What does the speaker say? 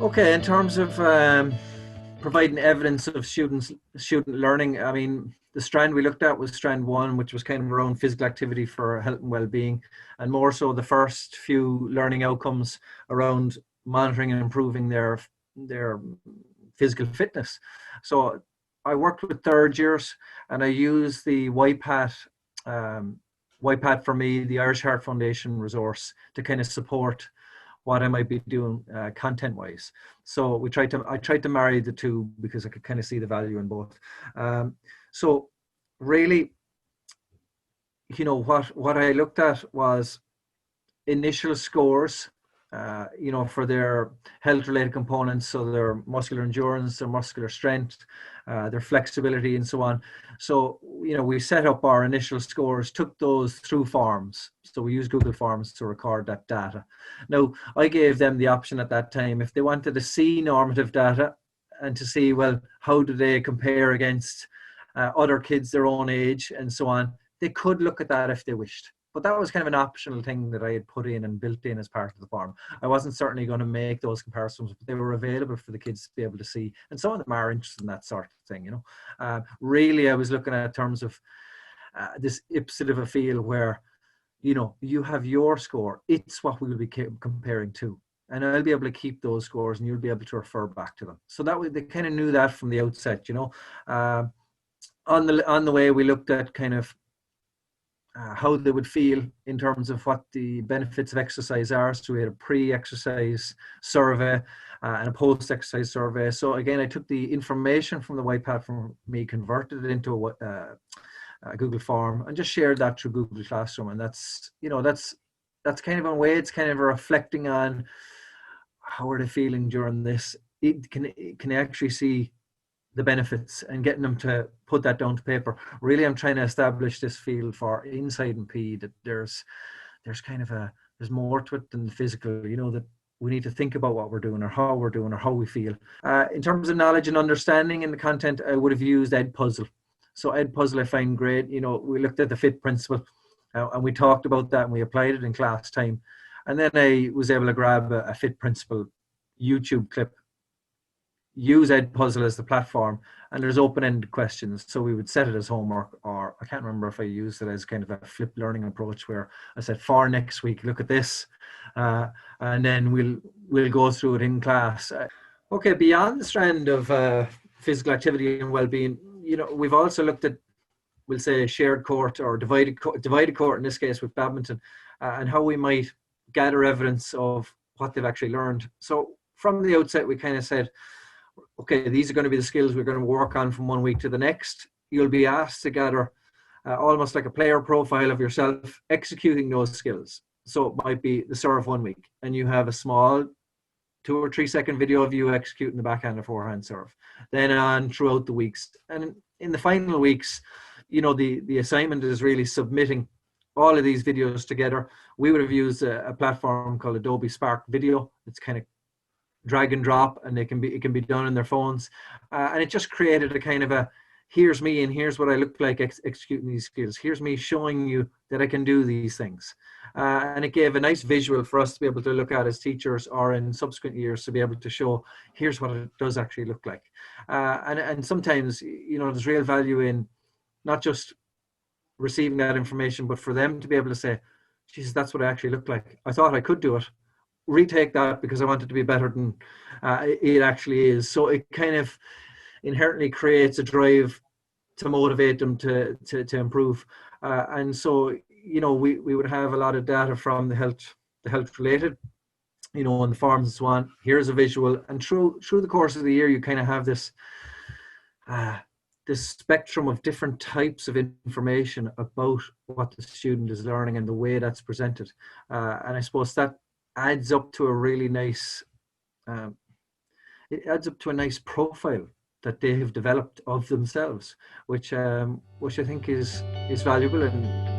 Okay, in terms of providing evidence of student learning, I mean, the strand we looked at was strand one, which was kind of around physical activity for health and well-being, and more so the first few learning outcomes around monitoring and improving their physical fitness. So I worked with third years, and I used the um, YPAT for me, the Irish Heart Foundation resource, to kind of support what I might be doing content wise. So I tried to marry the two because I could kind of see the value in both. So really, what I looked at was initial scores, for their health related components, so their muscular endurance, their muscular strength, their flexibility, and so on. So, we set up our initial scores, took those through forms. So we use Google Forms to record that data. Now, I gave them the option at that time, if they wanted to see normative data and to see, well, how do they compare against other kids their own age and so on, they could look at that if they wished. But that was kind of an optional thing that I had put in and built in as part of the form. I wasn't certainly going to make those comparisons, but they were available for the kids to be able to see. And some of them are interested in that sort of thing, Really, I was looking at terms of this ipsit of a feel where, you have your score. It's what we will be comparing to. And I'll be able to keep those scores and you'll be able to refer back to them. So that way they kind of knew that from the outset, on the way we looked at kind of how they would feel in terms of what the benefits of exercise are. So we had a pre-exercise survey and a post-exercise survey. So again, I took the information from the whitepad from me, converted it into a Google form, and just shared that through Google Classroom. And that's kind of a way, it's kind of reflecting on how are they feeling during this. It can actually see the benefits and getting them to put that down to paper. Really, I'm trying to establish this field for inside MP that there's more to it than the physical, that we need to think about what we're doing or how we're doing or how we feel. In terms of knowledge and understanding in the content, I would have used Edpuzzle. So Edpuzzle I find great. We looked at the FIT principle and we talked about that and we applied it in class time. And then I was able to grab a FIT principle YouTube clip, use Edpuzzle as the platform, and there's open-ended questions. So we would set it as homework, or I can't remember if I used it as kind of a flipped learning approach where I said, for next week, look at this, and then we'll go through it in class. Okay, beyond the strand of physical activity and well-being, we've also looked at, we'll say, shared court or divided court in this case with badminton, and how we might gather evidence of what they've actually learned. So from the outset, we kind of said, okay, these are going to be the skills we're going to work on from one week to the next. You'll be asked to gather almost like a player profile of yourself executing those skills. So it might be the serve 1 week, and you have a small 2 or 3 second video of you executing the backhand or forehand serve. Then on throughout the weeks. And in the final weeks, the assignment is really submitting all of these videos together. We would have used a platform called Adobe Spark Video. It's kind of drag and drop, and it can be done on their phones, and it just created a kind of a, here's me and here's what I look like executing these skills. Here's me showing you that I can do these things, and it gave a nice visual for us to be able to look at as teachers, or in subsequent years to be able to show, here's what it does actually look like. And sometimes there's real value in not just receiving that information, but for them to be able to say, Jesus, that's what I actually look like. I thought I could do it. Retake that because I want it to be better than it actually is. So it kind of inherently creates a drive to motivate them to improve. And so, we would have a lot of data from the health related, on the forms and so on. Here's a visual, and through the course of the year, you kind of have this spectrum of different types of information about what the student is learning and the way that's presented. And I suppose that adds up to a really nice, it adds up to a nice profile that they have developed of themselves, which I think is valuable. And